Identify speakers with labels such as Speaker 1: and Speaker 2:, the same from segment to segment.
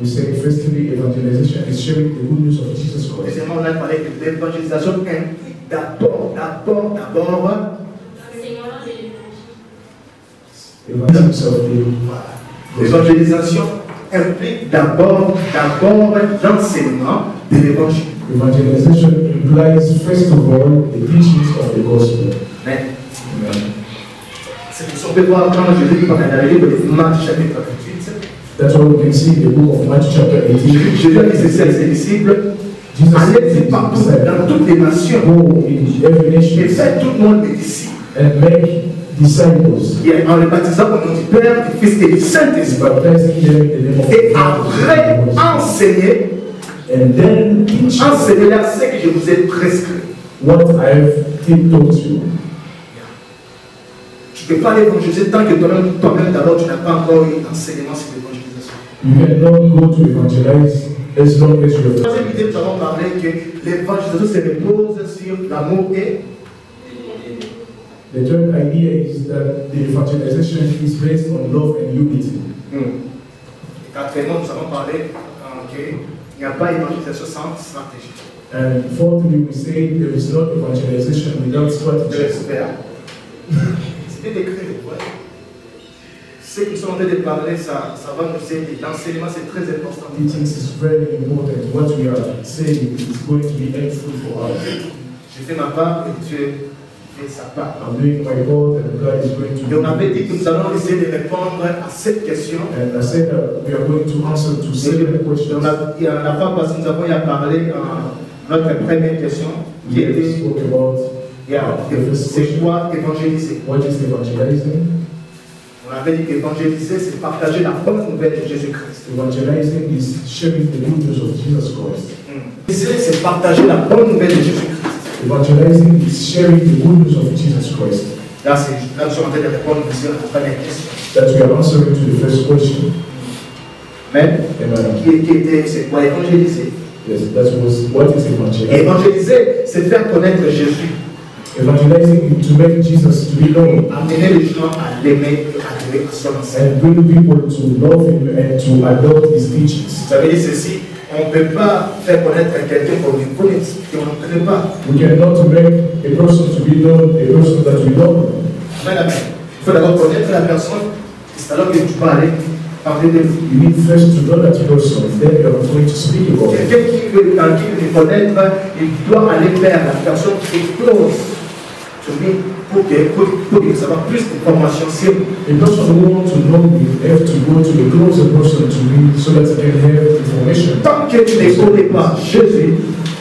Speaker 1: We say, firstly, evangelization is sharing the good news of Jesus Christ.
Speaker 2: Deuxièmement, on a parlé que l'évangélisation implique d'abord l'évangélisation implique d'abord l'enseignement de l'évangile.
Speaker 1: Evangelization implies, first of all, the teachings of the gospel.
Speaker 2: Amen. C'est pour ça qu'on peut voir quand Jésus dit dans le livre de Marc chapitre 28.
Speaker 1: That's why we can see in the book of Matthew chapter 18.
Speaker 2: Jésus a dit ceci à ses disciples, allez partout dans toutes les nations et faites tout le monde des disciples.
Speaker 1: And make disciples.
Speaker 2: Et en les baptisant au nom du Père, du Fils et du Saint-Esprit. Et après enseigner, enseignez-leur ce que je vous ai prescrit.
Speaker 1: What I've taught you.
Speaker 2: Tu ne peux pas évangéliser tant que toi-même d'abord tu n'as pas encore eu l'enseignement sur l'évangélisation.
Speaker 1: You cannot go to evangelize as long as you have.
Speaker 2: Dans cette idée, nous avons parlé que l'évangélisation se repose sur l'amour et.
Speaker 1: The third idea is that the evangelization is based on love and unity.
Speaker 2: Et quatrièmement, nous avons parlé qu'il n'y a pas d'évangélisation sans stratégie.
Speaker 1: And fourthly, we say there is no evangelization without strategy.
Speaker 2: C'est bien décrit, ce que nous sommes en train de parler, ça va nous aider. L'enseignement, c'est très important.
Speaker 1: Teaching is very important. What we are saying is going to be helpful for us.
Speaker 2: J'ai fait ma part et Dieu fait sa part.
Speaker 1: I'm doing my part and God is going to.
Speaker 2: Et on avait dit que nous allons essayer de répondre à cette question.
Speaker 1: And I said that we are going to answer to seven questions.
Speaker 2: Il y a la fois passée, nous avons parlé notre première question qui était c'est quoi évangéliser?
Speaker 1: What is evangelizing?
Speaker 2: On avait dit qu'évangéliser, c'est partager la bonne nouvelle de Jésus-Christ.
Speaker 1: Evangelizing is sharing the good news of Jesus Christ.
Speaker 2: C'est partager la bonne nouvelle de Jésus-Christ.
Speaker 1: Evangelizing is sharing the good news of Jesus Christ.
Speaker 2: Là, nous sommes en train de répondre à la première question.
Speaker 1: That we are answering to the first question.
Speaker 2: Amen. Qui était, c'est quoi évangéliser?
Speaker 1: Yes, that was what is evangelizing.
Speaker 2: Évangéliser, c'est faire connaître Jésus.
Speaker 1: Evangelizing to make Jesus to be known.
Speaker 2: Amener les gens à l'aimer et à adhérer à son enseignement.
Speaker 1: And bring people to love him and to adopt his teachings.
Speaker 2: Ça veut dire ceci, on ne peut pas faire connaître quelqu'un qu'on ne connaît pas.
Speaker 1: We cannot make a person to be known, a person that we know.
Speaker 2: Amen. Il faut d'abord connaître la personne, c'est alors que tu vas aller parler de lui.
Speaker 1: You need first to know that person, then you are going to speak about him.
Speaker 2: Quelqu'un qui veut le connaître, il doit aller vers la personne qui est close to me pour qu'il savoir plus d'informations sur lui.
Speaker 1: A person who wants to know me have to go to a closer person to me so that he can have information.
Speaker 2: Tant que tu ne connais pas Jésus,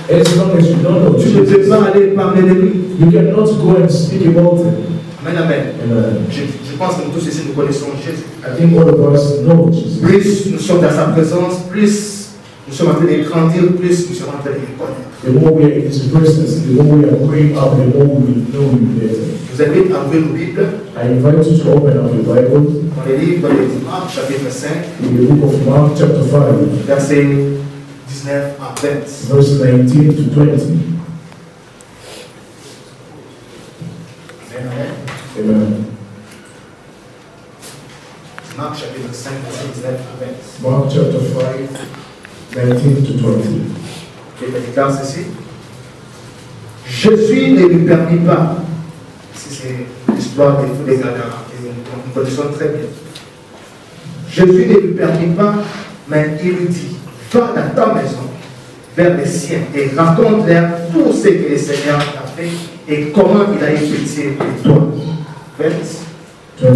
Speaker 1: as long as you don't know
Speaker 2: tu ne peux
Speaker 1: Jesus,
Speaker 2: pas aller parler de lui.
Speaker 1: you cannot go and speak about him.
Speaker 2: Amen, amen.
Speaker 1: Amen.
Speaker 2: Je pense que nous tous ici nous connaissons Jésus.
Speaker 1: I think all of us know Jesus.
Speaker 2: Plus nous sommes dans sa présence, plus nous sommes en train de grandir, plus nous sommes en train de le connaître.
Speaker 1: The more we are in his presence, the more we are growing up, the more we know him better.
Speaker 2: Je vous invite à ouvrir nos Bibles
Speaker 1: I invite you to open up your Bible
Speaker 2: dans les livres de Marc, chapitre 5,
Speaker 1: in the book of Mark, chapter 5,
Speaker 2: versets 19 à 20.
Speaker 1: verse 19 to 20.
Speaker 2: Amen.
Speaker 1: Amen.
Speaker 2: Marc, chapitre 5, versets 19 à 20.
Speaker 1: Mark chapter 5, 19 to 20.
Speaker 2: Et regarde ceci. Jésus ne lui permit pas. C'est l'histoire des Gadarens, nous connaissons très bien. Jésus ne lui permit pas, mais il lui dit, va dans ta maison, vers les siens, et raconte-leur tout ce que le Seigneur a fait et comment il a eu pitié de toi. Verse
Speaker 1: 20.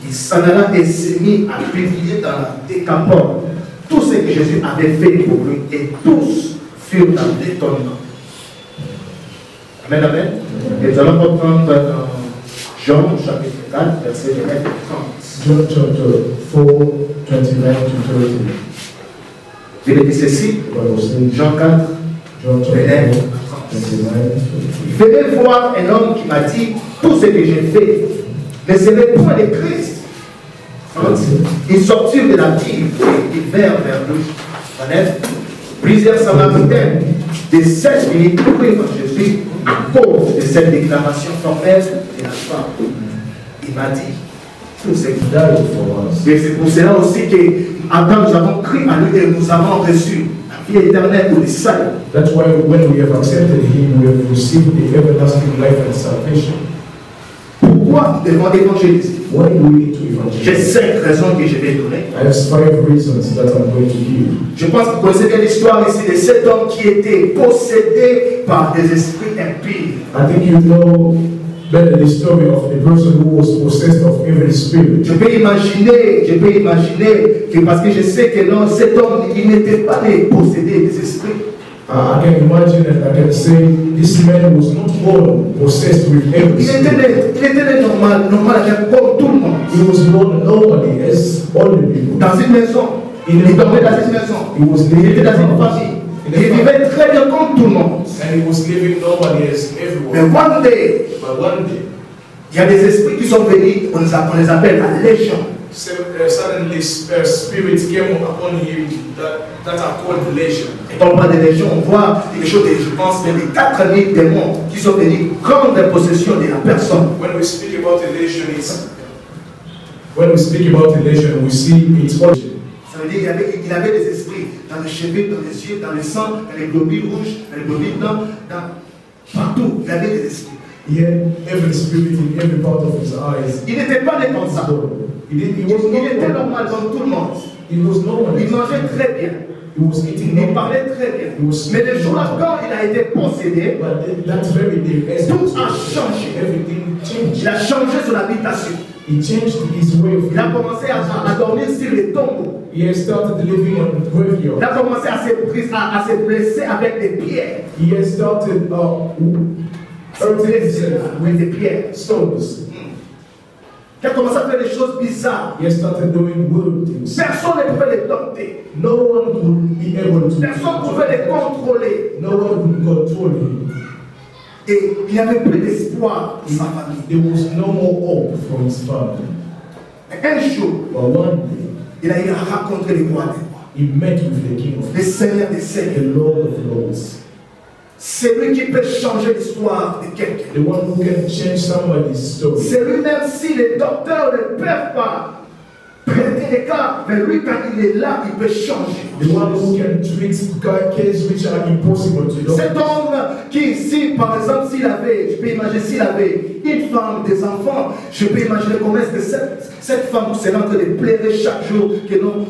Speaker 2: Il s'en alla et s'est mis à publier dans la Décapole tout ce que Jésus avait fait pour lui, et tous furent dans l'étonnement. Amen, amen. Et nous allons reprendre Jean chapitre 4, verset 29 et 30.
Speaker 1: John chapter 4, 29 to 30.
Speaker 2: Il est dit ceci, Jean 4,
Speaker 1: John
Speaker 2: 29
Speaker 1: chapter
Speaker 2: et
Speaker 1: 4,
Speaker 2: 30.
Speaker 1: 29.
Speaker 2: Venez voir un homme qui m'a dit tout ce que j'ai fait. Mais ce n'est point le Christ. Ils sortirent de la ville et ils vinrent vers lui. Plusieurs Samaritains de 7 minutes crurent en Jésus à cause de cette déclaration formelle de la femme. Il m'a dit tout ce qu'il a. Et c'est pour cela aussi que Adam, nous avons cru à lui et nous avons reçu la vie éternelle ou le salut.
Speaker 1: That's why when we have accepted him, we have received the everlasting life and salvation.
Speaker 2: Pourquoi nous devons évangéliser?
Speaker 1: Why do we need to
Speaker 2: J'ai
Speaker 1: evangelize?
Speaker 2: 5 raisons que je vais donner.
Speaker 1: I have 5 reasons that I'm going to give.
Speaker 2: Je pense que vous connaissez bien l'histoire ici de cet homme qui était possédé par des esprits impies.
Speaker 1: I think you know better the story of the person who was possessed of evil spirit.
Speaker 2: Je peux imaginer que parce que je sais que non, cet homme, il n'était pas né possédé des esprits.
Speaker 1: I can imagine and I can say this man was not born possessed with evil
Speaker 2: Il
Speaker 1: spirit.
Speaker 2: était né normal, comme tout le monde.
Speaker 1: He was born normally as all the people.
Speaker 2: Dans une maison. Il dormait dans une maison. Il était dans une famille. Il vivait très bien comme tout le monde.
Speaker 1: And he was living normally as
Speaker 2: Mais
Speaker 1: everyone.
Speaker 2: one day,
Speaker 1: But one day,
Speaker 2: il y a des esprits qui sont venus, on les appelle la légion.
Speaker 1: suddenly spirits came upon him that are called legion.
Speaker 2: Et quand on parle de légion, on voit quelque chose, je pense, il y a des 4000 démons qui sont venus prendre possession de la personne.
Speaker 1: When we speak about a legion, we see its origin.
Speaker 2: Ça veut dire qu'il avait des esprits dans les cheveux, dans les yeux, dans le sang, dans les globules rouges, dans les globules blancs, partout. Il avait des esprits.
Speaker 1: He had every spirit in every part of his eyes.
Speaker 2: Il n'était pas né comme ça.
Speaker 1: He
Speaker 2: était normal comme tout le monde.
Speaker 1: He was normal.
Speaker 2: Il mangeait très bien.
Speaker 1: He was eating
Speaker 2: Il
Speaker 1: normal.
Speaker 2: parlait très bien. Mais le jour-là, quand il a été possédé,
Speaker 1: But that very day, as
Speaker 2: tout a changé.
Speaker 1: everything changed.
Speaker 2: Il a changé son habitation.
Speaker 1: He changed his way of
Speaker 2: Il a
Speaker 1: living.
Speaker 2: commencé à dormir sur les tombeaux.
Speaker 1: He has started living on
Speaker 2: Il
Speaker 1: graveyard.
Speaker 2: a commencé à se blesser avec des pierres.
Speaker 1: He has started hurting himself
Speaker 2: Avec des pierres.
Speaker 1: with stones.
Speaker 2: Il a commencé à faire des choses bizarres.
Speaker 1: He has started doing weird things.
Speaker 2: Personne ne pouvait les dompter.
Speaker 1: No one could be able to.
Speaker 2: Personne ne pouvait les contrôler.
Speaker 1: No one could control him.
Speaker 2: Et il n'y avait plus d'espoir pour sa famille.
Speaker 1: There was no more hope for his family.
Speaker 2: Et un jour,
Speaker 1: But one day,
Speaker 2: il a eu à rencontrer le roi des rois,
Speaker 1: he met with the King of
Speaker 2: le Seigneur des
Speaker 1: the
Speaker 2: Seigneurs.
Speaker 1: Lord of Lords.
Speaker 2: C'est lui qui peut changer l'histoire de quelqu'un.
Speaker 1: The one who can change somebody's story.
Speaker 2: C'est lui, même si les docteurs ne peuvent pas prêter les cas, mais lui, quand il est là, il peut changer.
Speaker 1: The one who can treat cases which are impossible to do.
Speaker 2: Cet homme qui, si par exemple, s'il avait, je peux imaginer s'il avait une femme, des enfants, je peux imaginer comment est-ce que cette femme serait en train de pleurer chaque jour que non,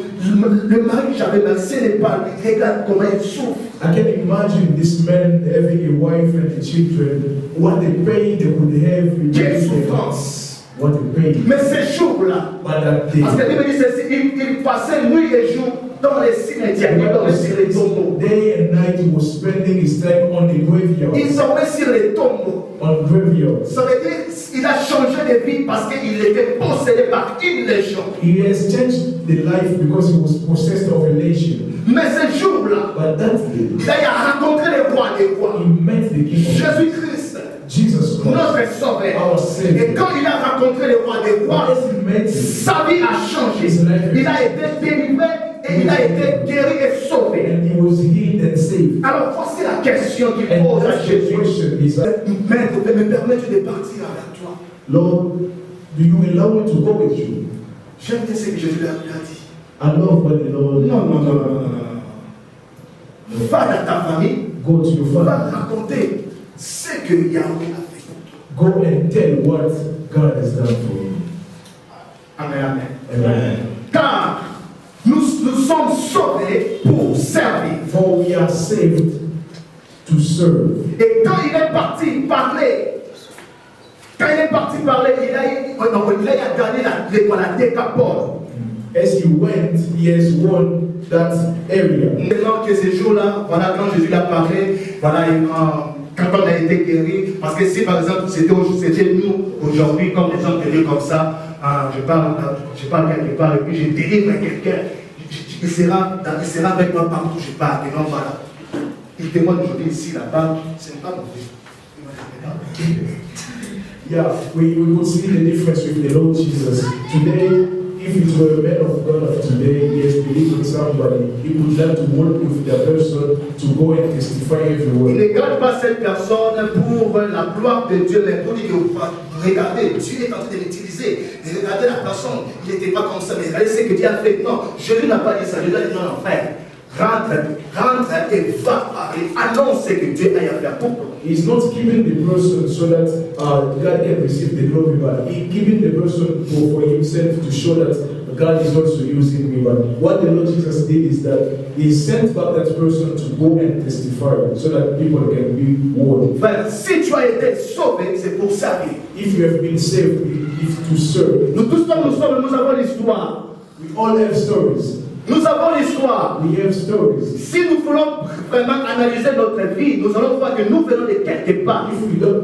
Speaker 2: le mari j'avais mal, ce n'est pas lui, regarde comment il souffre.
Speaker 1: I can imagine this man having a wife and a children. What the pain they would have in
Speaker 2: Quelle
Speaker 1: their
Speaker 2: souffrance.
Speaker 1: What the pain.
Speaker 2: Mais ces jours-là,
Speaker 1: But that day,
Speaker 2: parce que la Bible dit ceci, il passait nuit et jour dans les cimetières, il dormait sur les tombeaux.
Speaker 1: day and night he was spending his time on the
Speaker 2: Il
Speaker 1: graveyard.
Speaker 2: dormait sur les tombeaux.
Speaker 1: On graveyards.
Speaker 2: Ça veut dire qu'il a changé de vie parce qu'il était possédé par une légion.
Speaker 1: He has changed the life because he was possessed of a legion.
Speaker 2: Mais ce jour-là,
Speaker 1: But that day,
Speaker 2: il a rencontré le roi des rois,
Speaker 1: he met the King of
Speaker 2: Jésus-Christ,
Speaker 1: Jesus Christ.
Speaker 2: notre sauveur.
Speaker 1: Our Savior.
Speaker 2: Et quand il a rencontré le roi des rois,
Speaker 1: As he met him,
Speaker 2: sa vie a changé. Il a été délivré et il a été guéri et sauvé.
Speaker 1: and he was healed and saved.
Speaker 2: Alors voici la question qu'il
Speaker 1: And
Speaker 2: pose à
Speaker 1: that's the
Speaker 2: Jésus.
Speaker 1: question is,
Speaker 2: Maître, me permets-tu de partir avec toi?
Speaker 1: Lord, do you allow me to go with you?
Speaker 2: J'aime bien ce que Jésus lui a dit.
Speaker 1: I love what the Lord.
Speaker 2: Non. Va dans ta famille,
Speaker 1: Go to your
Speaker 2: va
Speaker 1: father.
Speaker 2: raconter ce que Yahweh a fait pour toi.
Speaker 1: Go and tell what God has done for you.
Speaker 2: Amen.
Speaker 1: Amen.
Speaker 2: Car nous sommes sauvés pour servir.
Speaker 1: For we are saved to serve.
Speaker 2: Et quand il est parti parler, il a gagné la décapole.
Speaker 1: As he went, he has won that area.
Speaker 2: Maintenant que ce jour-là, voilà, quand Jésus l'a parlé, voilà, quand on a été guéri, parce que si par exemple c'était nous aujourd'hui, comme les gens guéris comme ça, je parle quelque part et puis je délivre quelqu'un, il sera avec moi partout où je parle. Et non, voilà. Il témoigne aujourd'hui ici, là-bas, c'est pas mauvais.
Speaker 1: Yeah, we could see the difference with the Lord Jesus. Today, if it were a man of God of today, he has believed in somebody, he would like to work with the person to go and testify
Speaker 2: Il
Speaker 1: everywhere.
Speaker 2: ne garde pas cette personne pour la gloire de Dieu, mais pour dire que regardez, Dieu est en train de l'utiliser. Regardez la personne, il n'était pas comme ça, mais regardez ce que Dieu a fait. Non, je lui n'ai pas dit ça, je lui ai dit non, frère. Rentre et va parler, annonce ce que Dieu a à faire pour toi.
Speaker 1: He's not giving the person so that God can receive the glory, but He's giving the person for himself to show that God is also using me. But what the Lord Jesus did is that He sent back that person to go and testify so that people can be warned.
Speaker 2: Frère, si tu as été sauvé, c'est pour servir.
Speaker 1: If you have been saved, it's to serve.
Speaker 2: Nous tous nous sommes, nous avons l'histoire.
Speaker 1: We all have stories.
Speaker 2: Nous avons l'histoire.
Speaker 1: We have stories.
Speaker 2: Si nous voulons vraiment analyser notre vie, nous allons voir que nous venons de quelque part.
Speaker 1: If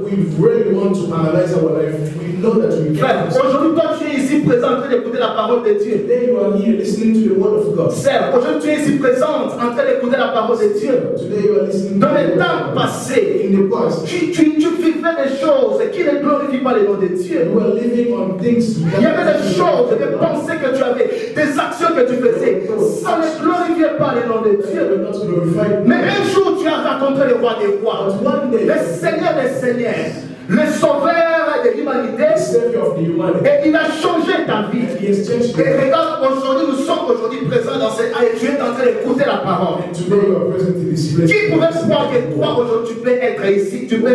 Speaker 1: we really want to analyze our life, we know that we
Speaker 2: Frère,
Speaker 1: can.
Speaker 2: aujourd'hui, toi, tu es ici présent en train d'écouter la parole de Dieu.
Speaker 1: Today you are here listening to the word of God.
Speaker 2: Sœur, aujourd'hui, tu es ici présente en train d'écouter la parole de Dieu.
Speaker 1: Today you are listening to
Speaker 2: Dans
Speaker 1: the
Speaker 2: le
Speaker 1: word
Speaker 2: temps
Speaker 1: of God.
Speaker 2: passé,
Speaker 1: In the past,
Speaker 2: tu vivais des choses qui ne glorifient pas le nom de Dieu.
Speaker 1: you were living on things.
Speaker 2: Il y avait des choses, des pensées que tu avais, des actions que tu faisais. Ça ne glorifiait pas le nom de Dieu.
Speaker 1: You were not glorified.
Speaker 2: Mais un jour, tu as rencontré le roi des rois,
Speaker 1: But one day,
Speaker 2: le Seigneur des seigneurs, le sauveur de l'humanité,
Speaker 1: the Savior of the humanity,
Speaker 2: et il a changé ta vie.
Speaker 1: He has changed
Speaker 2: Et
Speaker 1: you.
Speaker 2: regarde, aujourd'hui, nous sommes aujourd'hui présents dans cette... Et tu es en train d'écouter la parole.
Speaker 1: And today you are present in this place.
Speaker 2: Qui pouvait croire que toi, aujourd'hui, tu peux être ici, tu peux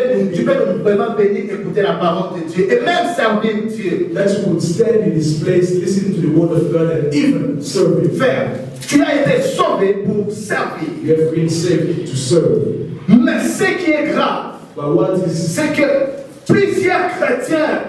Speaker 2: vraiment venir écouter la parole de Dieu et même servir Dieu.
Speaker 1: That you would stand in this place, listen to the word of God, and even serve Him.
Speaker 2: Frère, tu as été sauvé pour servir.
Speaker 1: You have been saved to serve.
Speaker 2: Mais ce qui est grave,
Speaker 1: But what is
Speaker 2: c'est que plusieurs chrétiens,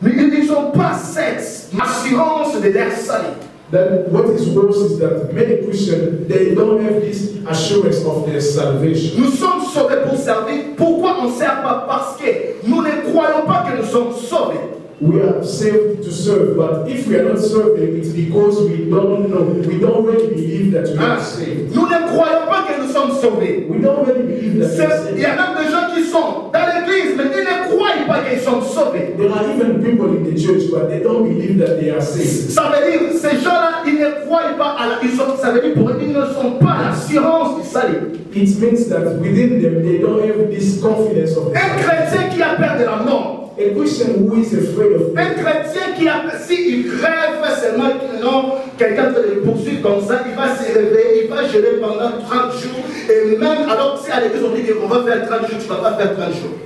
Speaker 2: ils n'ont pas cette assurance de leur salut.
Speaker 1: that what is worse is that many Christians they don't have this assurance of their salvation.
Speaker 2: Nous sommes sauvés pour servir. Pourquoi on ne sert pas? Parce que nous ne croyons pas que nous sommes sauvés.
Speaker 1: We are saved to serve, but if we are not serving, it's because we don't know, we don't really believe that we are saved.
Speaker 2: Nous ne croyons pas que nous sommes sauvés.
Speaker 1: We don't really believe that we are
Speaker 2: Il y
Speaker 1: saved.
Speaker 2: a même des gens qui sont dans l'église, mais ils ne croient pas qu'ils sont sauvés.
Speaker 1: There are even people in the church, but they don't believe that they are saved.
Speaker 2: Ça veut dire, ces gens-là, ils ne croient pas à la... Ça veut dire, pour eux, ils ne sont pas l'assurance du salut.
Speaker 1: It means that within them, they don't have this confidence of
Speaker 2: Un chrétien qui a peur de la mort,
Speaker 1: a Christian who is afraid of
Speaker 2: un chrétien qui a... S'il rêve seulement que non, quelqu'un va le poursuivre comme ça, il va se réveiller, il va jeûner pendant 30 jours, et même alors si à l'église on dit qu'on va faire 30 jours, tu ne vas pas faire 30 jours.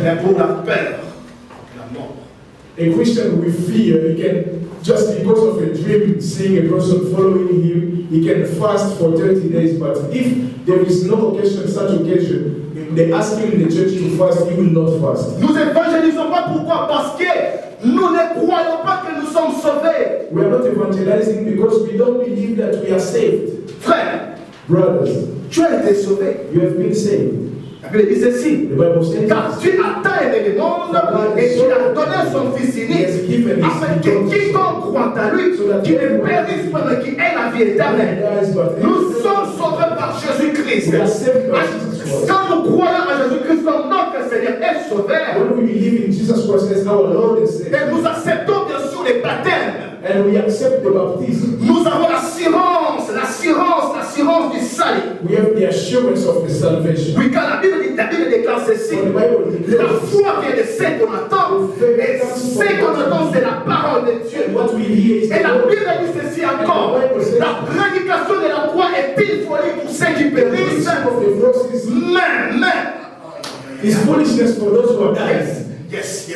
Speaker 2: Mais pour la peur de la mort.
Speaker 1: a Christian with fear, he can, just because of a dream, seeing a person following him, he can fast for 30 days. But if there is no occasion, such occasion, if they ask him in the church to fast, he will not fast.
Speaker 2: Nous évangélisons pas pourquoi? Parce que nous ne croyons pas que nous sommes sauvés.
Speaker 1: We are not evangelizing because we don't believe that we are saved.
Speaker 2: Frère,
Speaker 1: Brothers,
Speaker 2: tu as été sauvé.
Speaker 1: you have been saved.
Speaker 2: La Bible dit ceci.
Speaker 1: The Bible says,
Speaker 2: Car Dieu a tant aimé le monde et il a donné son Fils unique afin que quiconque croit à lui, qu'il ne périsse pas mais qu'il ait la vie éternelle. Nous sommes sauvés par Jésus-Christ. Quand nous croyons à Jésus-Christ comme notre Seigneur et Sauveur,
Speaker 1: when we believe in Jesus Christ as our Lord and Savior,
Speaker 2: et nous acceptons bien sûr les baptêmes,
Speaker 1: and we accept the baptism,
Speaker 2: nous avons l'assurance du salut.
Speaker 1: we have the assurance of the salvation.
Speaker 2: Oui, quand la Bible déclare ceci,
Speaker 1: When the Bible
Speaker 2: la
Speaker 1: declares,
Speaker 2: foi vient de ce qu'on entend, et ce qu'on entend c'est la parole de Dieu.
Speaker 1: what we hear is
Speaker 2: Et
Speaker 1: the
Speaker 2: la
Speaker 1: word.
Speaker 2: Bible dit ceci encore, la prédication de la croix est une folie pour ceux qui
Speaker 1: The
Speaker 2: périssent,
Speaker 1: preaching of the cross is foolishness for those who are dying.
Speaker 2: Yes.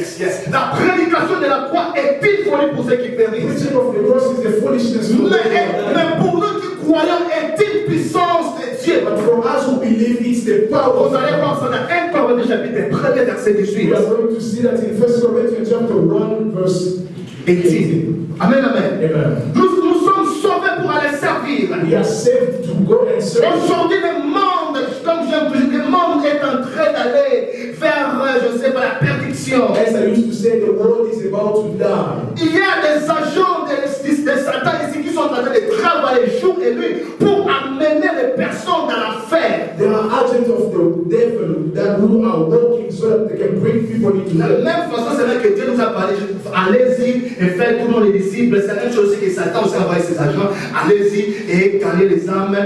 Speaker 2: La prédication de la croix est une folie pour ceux qui
Speaker 1: The
Speaker 2: périssent.
Speaker 1: preaching of the cross is the foolishness for those who are dying.
Speaker 2: Mais pour nous qui croyons, est une puissance de Dieu.
Speaker 1: But for us who believe, it's the power of
Speaker 2: Vous allez voir ça dans 1 Corinthiens chapitre 1er verset 18.
Speaker 1: We are going to see that in 1 Corinthians chapter 1 verse 18.
Speaker 2: Amen.
Speaker 1: Amen.
Speaker 2: Nous sommes sauvés pour aller servir.
Speaker 1: We are saved to go and serve.
Speaker 2: Aujourd'hui, le monde, comme j'aime toujours, le monde est en train d'aller vers, je sais pas, la perdition.
Speaker 1: As I used to say, the world is about to die.
Speaker 2: Il y a des agents de Satan ici qui sont en train de travailler jour et nuit pour amener les personnes dans la fer.
Speaker 1: There are agents of the devil that who are working so that they can bring people into
Speaker 2: De la
Speaker 1: hell.
Speaker 2: même façon, c'est là que Dieu nous a parlé. Allez-y et faites tout le monde les disciples. C'est la même chose que Satan aussi a envoyé ses agents. Allez-y et gagnez les âmes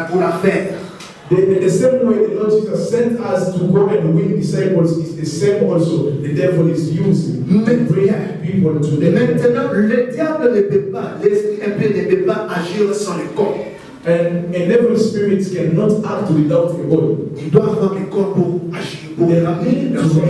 Speaker 2: pour la faire.
Speaker 1: The same way the Lord Jesus sent us to go and win disciples is the same also the devil is using to bring people to the
Speaker 2: Maintenant, le diable ne peut pas, l'esprit impur ne peut pas agir sans le corps.
Speaker 1: And evil spirits cannot act without a body.
Speaker 2: Il doit avoir le corps pour agir, pour ramener les personnes.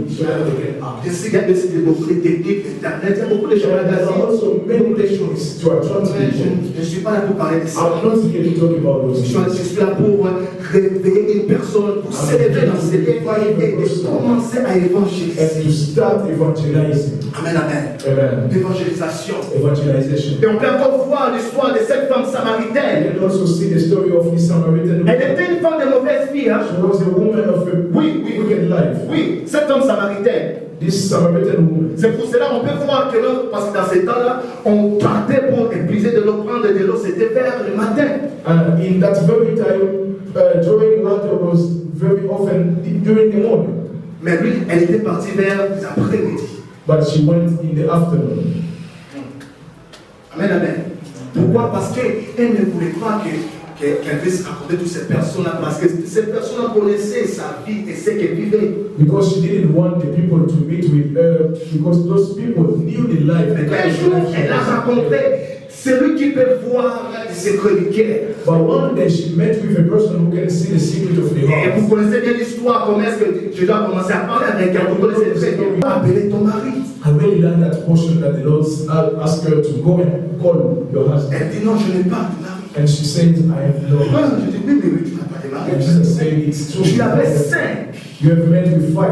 Speaker 2: Il y a beaucoup de techniques, Internet, il y a beaucoup de choses.
Speaker 1: There are also many techniques to attract people.
Speaker 2: Je ne suis pas là pour parler de ça.
Speaker 1: I'm not here to talk about those things.
Speaker 2: Je suis là pour réveiller une personne, pour s'élever dans ses liens et de commencer à évangéliser.
Speaker 1: And to start evangelizing.
Speaker 2: Amen, amen.
Speaker 1: Amen.
Speaker 2: L'évangélisation.
Speaker 1: Evangelization.
Speaker 2: Et on peut encore voir l'histoire de cette femme samaritaine.
Speaker 1: You can also see the story of this Samaritan woman.
Speaker 2: Elle était une femme de mauvaise vie. Hein?
Speaker 1: She was a woman of a wicked life.
Speaker 2: Oui, cette femme samaritaine.
Speaker 1: This Samaritan woman.
Speaker 2: C'est pour cela qu'on peut voir que là, parce que dans ces temps-là, on partait pour épuiser de l'eau, prendre de l'eau, c'était vers le matin.
Speaker 1: And in that very time, drawing water was very often during the morning.
Speaker 2: Mais lui, elle était partie vers l'après-midi.
Speaker 1: But she went in the afternoon.
Speaker 2: Amen, amen. Pourquoi? Parce qu'elle ne voulait pas qu'elle puisse raconter toutes ces personnes-là, parce que ces personnes-là connaissaient sa vie et ce qu'elle vivait.
Speaker 1: Because she didn't want the people to meet with her, because those people knew the life.
Speaker 2: Mais un jour, elle a raconté, c'est lui qui peut voir les secrets du cœur.
Speaker 1: But one day she met with a person who can see the secret of the
Speaker 2: Et
Speaker 1: heart.
Speaker 2: vous connaissez bien l'histoire, comment est-ce que je dois commencer à parler avec elle. Vous connaissez très bien. Appelez ton mari.
Speaker 1: I really learned that portion that the Lord asked her to go and call your husband.
Speaker 2: Elle dit non, je n'ai pas de mari.
Speaker 1: And she said, I have no husband.
Speaker 2: Je dis oui, mais tu n'as pas de mari.
Speaker 1: And Jesus said, it's true.
Speaker 2: Tu avais 5.
Speaker 1: You have met with 5.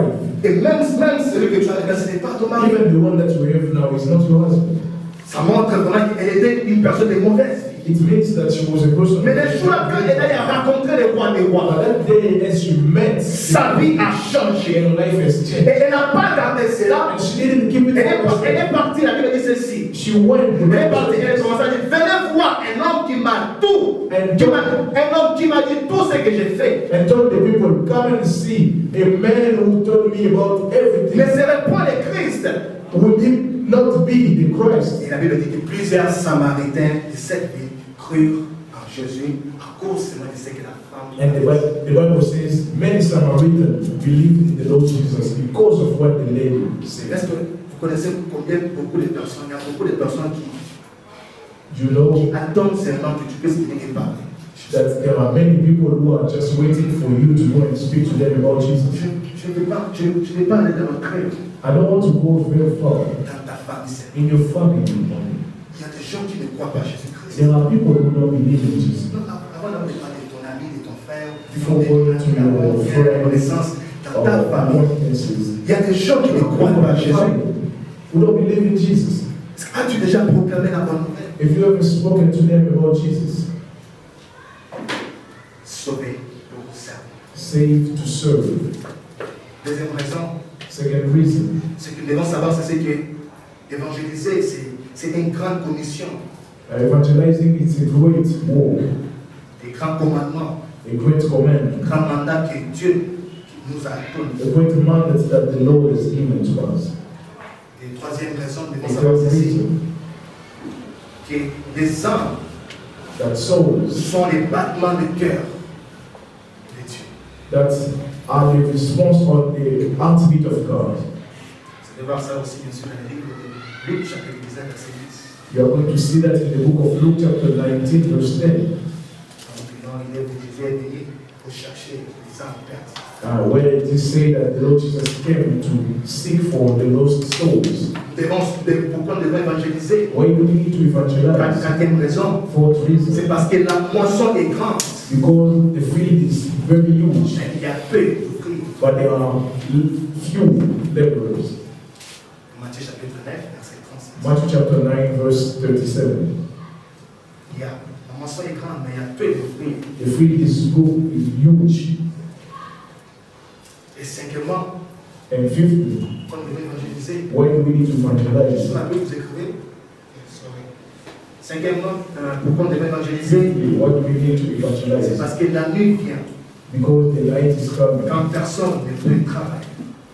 Speaker 2: Et même celui que tu as avec, ce n'est pas ton mari.
Speaker 1: Even the one that you have now is not your husband.
Speaker 2: Ça montre vraiment qu'elle était une personne de mauvaise vie.
Speaker 1: It means that she was a person.
Speaker 2: Mais le jour quand elle a rencontré le roi des rois,
Speaker 1: But that day, as she met,
Speaker 2: sa vie a changé.
Speaker 1: her life has
Speaker 2: Et
Speaker 1: changed.
Speaker 2: elle n'a pas gardé cela.
Speaker 1: And she didn't keep it
Speaker 2: Elle
Speaker 1: for
Speaker 2: est
Speaker 1: herself.
Speaker 2: partie, la Bible dit ceci.
Speaker 1: She went.
Speaker 2: Elle est partie, elle a commencé à dire, venez voir un homme qui m'a tout. Un homme qui m'a dit tout ce que j'ai fait.
Speaker 1: And told the people, come and see a man who told me about everything.
Speaker 2: Mais ce n'est pas le Christ.
Speaker 1: Would it not be the Christ?
Speaker 2: Et la Bible dit que plusieurs Samaritains de cette ville crurent en Jésus à cause seulement de ce que la femme.
Speaker 1: And the Bible says many Samaritans believed in the Lord Jesus because of what the lady said.
Speaker 2: Est-ce que vous connaissez combien beaucoup de personnes, il y a beaucoup de personnes qui
Speaker 1: You know
Speaker 2: attendent seulement que tu puisses venir et parler.
Speaker 1: that there are many people who are just waiting for you to go and speak to them about Jesus.
Speaker 2: Je ne vais pas aller dans le cœur.
Speaker 1: I don't want to go very far.
Speaker 2: Dans ta famille,
Speaker 1: In your family,
Speaker 2: il y a des gens qui ne croient pas Jésus-Christ.
Speaker 1: there are people who don't believe in Jesus.
Speaker 2: Non, avant de parler de ton ami, de ton frère,
Speaker 1: Before going to your friend
Speaker 2: connaissance, dans ta
Speaker 1: or
Speaker 2: famille,
Speaker 1: acquaintances,
Speaker 2: il y a des gens qui ne croient pas Jésus.
Speaker 1: who don't believe in Jesus.
Speaker 2: As-tu déjà proclamé la bonne nouvelle?
Speaker 1: If you ever spoken to them about Jesus,
Speaker 2: Sauver pour servir.
Speaker 1: saved to serve.
Speaker 2: Deuxième raison,
Speaker 1: Second reason,
Speaker 2: ce que nous devons savoir, c'est que évangéliser, c'est une grande commission,
Speaker 1: evangelizing is a great work,
Speaker 2: des grands commandements,
Speaker 1: a great command,
Speaker 2: un grand mandat que Dieu nous a donné.
Speaker 1: a great mandate that the Lord has given to us.
Speaker 2: Et troisième raison, nous
Speaker 1: A
Speaker 2: devons savoir
Speaker 1: third
Speaker 2: ceci,
Speaker 1: reason,
Speaker 2: que les âmes
Speaker 1: that souls
Speaker 2: sont les battements de cœur de Dieu.
Speaker 1: that are the response on the heartbeat of God.
Speaker 2: Vous allez voir ça aussi, bien sûr, dans le livre de Luc, chapitre 19, verset 10.
Speaker 1: You are going to see that in the book of Luke chapter 19 verse 10.
Speaker 2: Donc, il est venu pour chercher les âmes perdues.
Speaker 1: Where it is said that the Lord Jesus came to seek for the lost souls.
Speaker 2: Pourquoi nous devons évangéliser?
Speaker 1: Why do we need to evangelize?
Speaker 2: Quatrième raison,
Speaker 1: Fourth reason,
Speaker 2: c'est parce que la moisson est grande.
Speaker 1: because the field is very huge,
Speaker 2: Il y a peu d'ouvriers.
Speaker 1: but there are few laborers.
Speaker 2: Matthieu chapitre 9, verset 36.
Speaker 1: Matthew chapter 9 verse 37.
Speaker 2: La moisson est grande, mais il y a peu d'ouvriers.
Speaker 1: The field is good, is huge.
Speaker 2: Et cinquièmement,
Speaker 1: And fifthly,
Speaker 2: quand nous devons évangéliser,
Speaker 1: why do we need to evangelize?
Speaker 2: sur la Bible, vous écrivez. Cinquièmement, pourquoi nous devons évangéliser?
Speaker 1: Fifthly, why do we need to
Speaker 2: C'est
Speaker 1: evangelize?
Speaker 2: parce que la nuit vient.
Speaker 1: Because the night is coming.
Speaker 2: Quand personne ne peut travailler.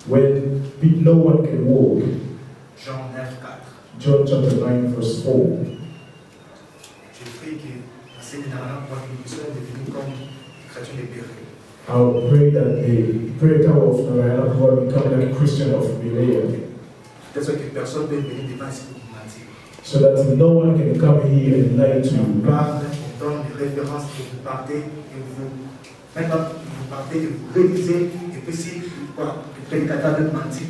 Speaker 1: When no one can walk.
Speaker 2: Jean 9:4.
Speaker 1: John chapter 9 verse 4.
Speaker 2: Je prie que la séminaire pour que nous puissions devenir comme les chrétiens de Béret.
Speaker 1: I will pray that the prayer tower of Narayana will become like a Christian of Berea.
Speaker 2: De sorte que personne ne peut venir devant ici pour mentir.
Speaker 1: So that no one can come here and lie to
Speaker 2: On
Speaker 1: you.
Speaker 2: parle, on donne des références et vous partez et vous. Maintenant, vous partez et vous réalisez. Et puis si le prédicateur veut mentir,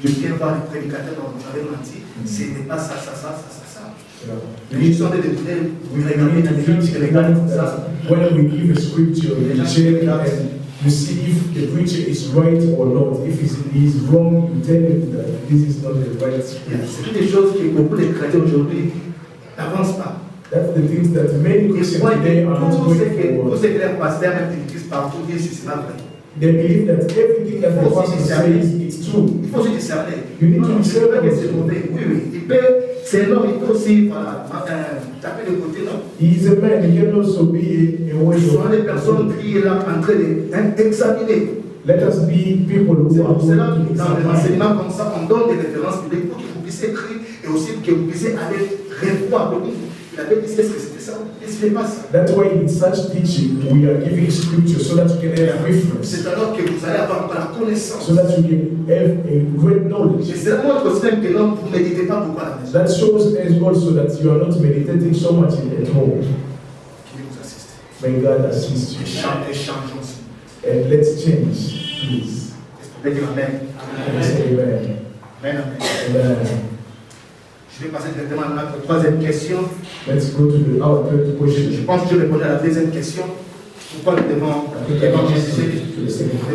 Speaker 2: je viens voir le prédicateur dont vous avez menti. Ce n'est pas ça. Les gens de donner, vous regardez dans les gens qui regardent ça.
Speaker 1: When we give a scripture, we check and you see if the preacher is right or not. If he is wrong, you tell him that this is not the right scripture.
Speaker 2: C'est des choses que beaucoup de chrétiens aujourd'hui n'avancent pas.
Speaker 1: That's the things that many Christians today are not going for.
Speaker 2: Tout ce que les pasteurs même disent partout disent c'est pas vrai.
Speaker 1: They believe that everything that the pastor says is true.
Speaker 2: Il faut se discerner.
Speaker 1: You need to discern
Speaker 2: que c'est mauvais. Oui. Il peut, c'est un homme, il peut aussi taper le côté non.
Speaker 1: He is a man, he can also be a way.
Speaker 2: Ce sont des personnes qui sont en train d'examiner.
Speaker 1: Let us be people who are
Speaker 2: C'est là,
Speaker 1: going to
Speaker 2: dans les
Speaker 1: examine.
Speaker 2: enseignements comme ça, on donne des références bibliques pour que vous puissiez écrire et aussi pour que vous puissiez aller revoir. Il avait dit, est-ce que c'était ça? Est-ce que ce n'est pas ça?
Speaker 1: That's why in such teaching we are giving scripture so that you can have reference,
Speaker 2: C'est alors que vous allez avoir la connaissance.
Speaker 1: so that you can have a great knowledge.
Speaker 2: Et c'est montre aussi que non, vous ne méditez pas beaucoup à la maison.
Speaker 1: That shows us also that you are not meditating so much at home.
Speaker 2: Qui vous assiste.
Speaker 1: May God assist you.
Speaker 2: Et changeons aussi.
Speaker 1: And let's change, please.
Speaker 2: Est-ce que vous pouvez dire Amen?
Speaker 1: And say amen.
Speaker 2: Amen.
Speaker 1: Amen.
Speaker 2: Je vais passer directement à notre troisième question.
Speaker 1: Let's go to our third
Speaker 2: Je
Speaker 1: question.
Speaker 2: pense que je répondais à la deuxième question. Pourquoi nous devons évangéliser? Nous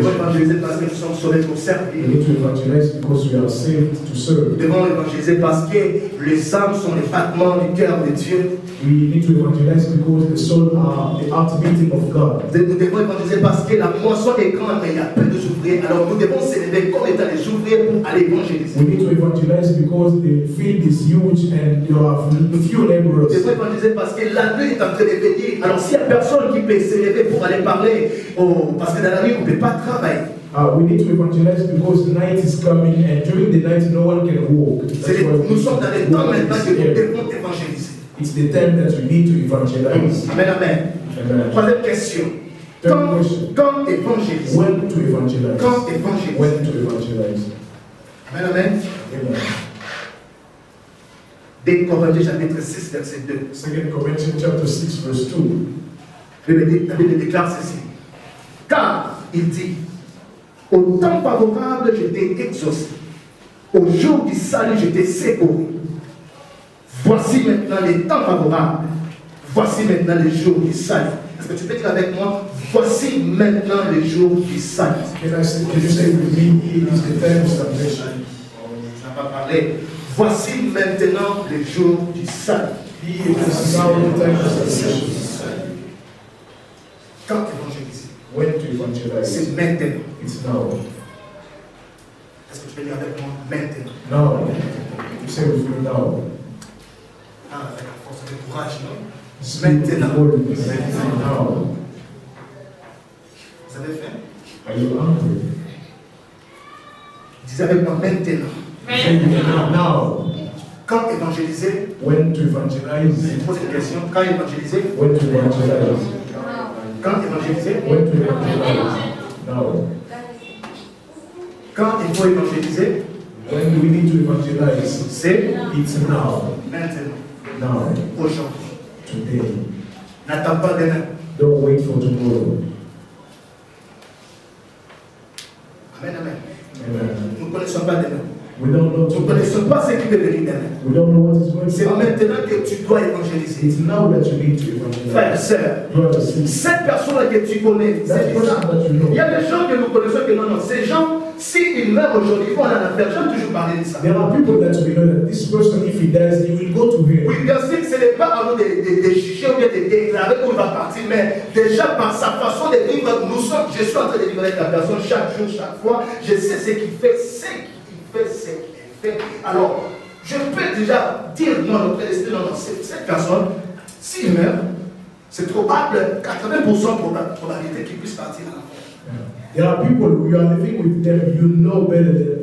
Speaker 2: devons évangéliser parce que nous sommes sauvés pour
Speaker 1: We
Speaker 2: servir.
Speaker 1: need to evangelize because we are saved to serve.
Speaker 2: Nous devons évangéliser parce que les âmes sont les battements du cœur de Dieu.
Speaker 1: We need to evangelize because the soul are the heartbeating of God.
Speaker 2: Nous devons évangéliser parce que la moisson est grande mais il y a peu d'ouvriers. Alors nous devons s'élever comme étant les ouvriers pour aller évangéliser.
Speaker 1: We need to evangelize because the field is huge and you have few
Speaker 2: Nous
Speaker 1: laborers.
Speaker 2: devons évangéliser parce que la nuit est en train de venir. Alors s'il n'y a personne qui peut s'élever pour aller parler, parce que dans la nuit on ne peut pas travailler.
Speaker 1: We need to evangelize because the night is coming and during the night no one can walk.
Speaker 2: Nous sommes dans les temps maintenant que nous devons évangéliser.
Speaker 1: It's the time that you need to evangelize.
Speaker 2: Amen, amen.
Speaker 1: Amen.
Speaker 2: Troisième question.
Speaker 1: Third question.
Speaker 2: Quand évangéliser?
Speaker 1: When to evangelize?
Speaker 2: Quand évangéliser?
Speaker 1: When to evangelize?
Speaker 2: Amen, amen.
Speaker 1: Amen.
Speaker 2: 2 Corinthiens chapitre 6 verset 2.
Speaker 1: 2 Corinthians chapter 6 verse 2.
Speaker 2: La Bible déclare ceci. Car il dit, au temps favorable je t'ai exaucé, au jour du salut je t'ai secouru. Voici maintenant les temps favorables, voici maintenant les jours du salut. Est-ce que tu peux dire avec moi, voici maintenant les jours du salut?
Speaker 1: Can you say with me, it is the time of salvation?
Speaker 2: On n'a pas parlé. Voici maintenant les jours du salut.
Speaker 1: It is now the time of salvation.
Speaker 2: Quand évangéliser?
Speaker 1: When to evangelize?
Speaker 2: C'est maintenant.
Speaker 1: It's now.
Speaker 2: Est-ce que tu peux dire avec moi maintenant?
Speaker 1: Now. You say with me now.
Speaker 2: Ah, avec la force de courage, non?
Speaker 1: Maintenant. Now.
Speaker 2: Vous avez faim?
Speaker 1: Are you hungry?
Speaker 2: Disez avec moi maintenant.
Speaker 1: Say now.
Speaker 2: Quand évangéliser?
Speaker 1: When to evangelize?
Speaker 2: Je pose une question. Quand évangéliser?
Speaker 1: When to evangelize?
Speaker 2: Quand évangéliser?
Speaker 1: When to evangelize? Now.
Speaker 2: Quand il faut évangéliser?
Speaker 1: When we need to evangelize?
Speaker 2: C'est
Speaker 1: It's now.
Speaker 2: maintenant.
Speaker 1: Now.
Speaker 2: Aujourd'hui.
Speaker 1: Today.
Speaker 2: N'attends pas demain.
Speaker 1: Don't wait for tomorrow.
Speaker 2: Amen, amen.
Speaker 1: Amen.
Speaker 2: Nous ne connaissons pas demain.
Speaker 1: We don't know
Speaker 2: Nous ne
Speaker 1: tomorrow.
Speaker 2: connaissons pas ce qui peut venir demain.
Speaker 1: We don't know what is going
Speaker 2: C'est
Speaker 1: to happen.
Speaker 2: maintenant que tu dois évangéliser.
Speaker 1: It's now that you need to
Speaker 2: Frères et
Speaker 1: evangelize.
Speaker 2: sœurs,
Speaker 1: Brothers and sisters.
Speaker 2: cette personne que tu connais,
Speaker 1: That
Speaker 2: c'est
Speaker 1: person
Speaker 2: ça.
Speaker 1: that you
Speaker 2: Il y
Speaker 1: know.
Speaker 2: a des gens que nous connaissons que non, ces gens, s'ils meurent aujourd'hui, ils vont en affaire. J'aime toujours parler de ça.
Speaker 1: There are people that we know that this person, if he dies, he will go to hell.
Speaker 2: Oui, bien sûr, ce n'est pas à nous de juger ou bien de déclarer où il va partir, mais déjà par sa façon de vivre, je suis en train de vivre avec la personne chaque jour, chaque fois. Je sais ce qu'il fait, Alors, je peux déjà dire, non, notre destin, non, cette personne, s'il meurt, c'est probable, 80% probabilité qu'il puisse partir à l'enfer.
Speaker 1: There are people you are living with them, you know better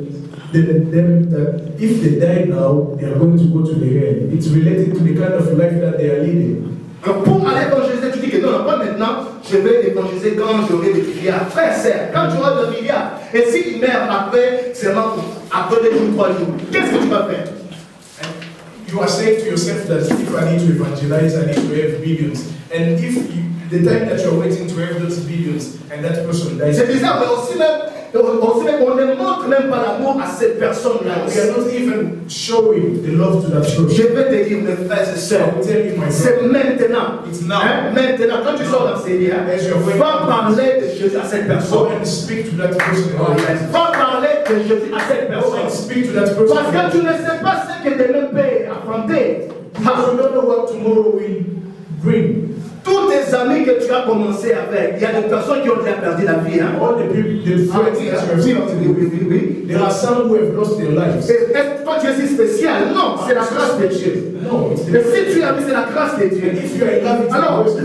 Speaker 1: than them that if they die now, they are going to go to the hell. It's related to the kind of life that they are leading.
Speaker 2: Alors pour aller évangéliser, tu dis que non, pas maintenant, je vais évangéliser quand j'aurai des milliards. Frère, c'est quand tu auras 2 milliards, et si il meurt après, seulement après 2 jours, 3 jours, qu'est-ce que tu vas faire?
Speaker 1: You are saying to yourself that if I need to evangelize, I need to have billions. And if the time that you are waiting to have those billions and that person dies,
Speaker 2: c'est bizarre, mais aussi même, on ne montre même pas l'amour à cette personne-là.
Speaker 1: we are not even showing the love to that person.
Speaker 2: Je vais te dire, mes frères et sœurs, c'est maintenant.
Speaker 1: It's now.
Speaker 2: Maintenant, quand tu sors d'enseigner, va parler de Jésus à cette
Speaker 1: Go
Speaker 2: personne.
Speaker 1: and speak to that person.
Speaker 2: Va parler de Jésus à cette
Speaker 1: Go
Speaker 2: personne.
Speaker 1: and speak to that person.
Speaker 2: Parce que tu ne sais pas ce que demain peut affronter.
Speaker 1: Because you don't know what tomorrow will bring.
Speaker 2: Tous tes amis que tu as commencé avec, il y a des personnes qui ont déjà perdu la vie. Hein?
Speaker 1: All the people, the friends that you have started with, there are some who have lost their lives.
Speaker 2: Est-ce que toi tu es si spécial? Non, c'est la grâce de Dieu.
Speaker 1: No, it's
Speaker 2: Mais si tu as vu, c'est la grâce de Dieu.
Speaker 1: if you are in love with
Speaker 2: Alors,
Speaker 1: the person,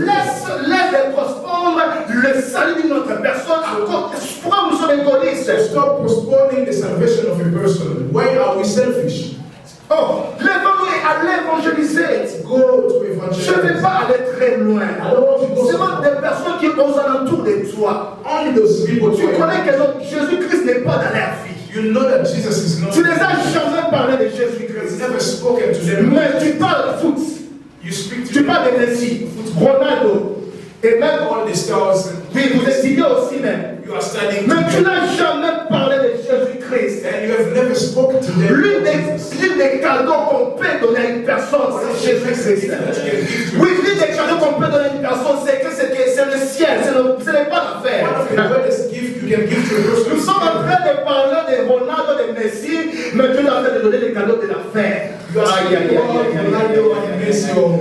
Speaker 2: laisse postpone le salut d'une autre personne à cause. Pourquoi nous sommes égoïstes?
Speaker 1: stop postponing the salvation of a person. Why are we selfish?
Speaker 2: Oh, lève-nous et allez évangéliser.
Speaker 1: Go to
Speaker 2: Je ne
Speaker 1: evangelize.
Speaker 2: vais pas aller très loin. C'est même des personnes qui sont aux alentours de toi.
Speaker 1: Only those people
Speaker 2: Tu connais que Jésus-Christ n'est pas dans leur vie.
Speaker 1: you know that Jesus is not.
Speaker 2: Tu les as jamais parlé de
Speaker 1: He's
Speaker 2: Jésus-Christ.
Speaker 1: never spoken to them.
Speaker 2: Mais tu parles de foot.
Speaker 1: You speak to
Speaker 2: Tu
Speaker 1: them.
Speaker 2: parles de Messi, Ronaldo. Et même,
Speaker 1: All the stars.
Speaker 2: oui, vous étudiez aussi même.
Speaker 1: You are studying.
Speaker 2: Mais tu n'as jamais parlé de Jésus-Christ.
Speaker 1: And you have never spoken to them.
Speaker 2: L'une des cadeaux qu'on peut donner à une personne, c'est Jésus-Christ. Oui, l'une des cadeaux qu'on peut donner à une personne, c'est le ciel, ce n'est pas l'affaire.
Speaker 1: One of the greatest gifts you can give to a person.
Speaker 2: Nous sommes en train de parler de Ronaldo, de Messi, mais Dieu est en train de donner les cadeaux de l'affaire.
Speaker 1: You are speaking about Ronaldo and Messi or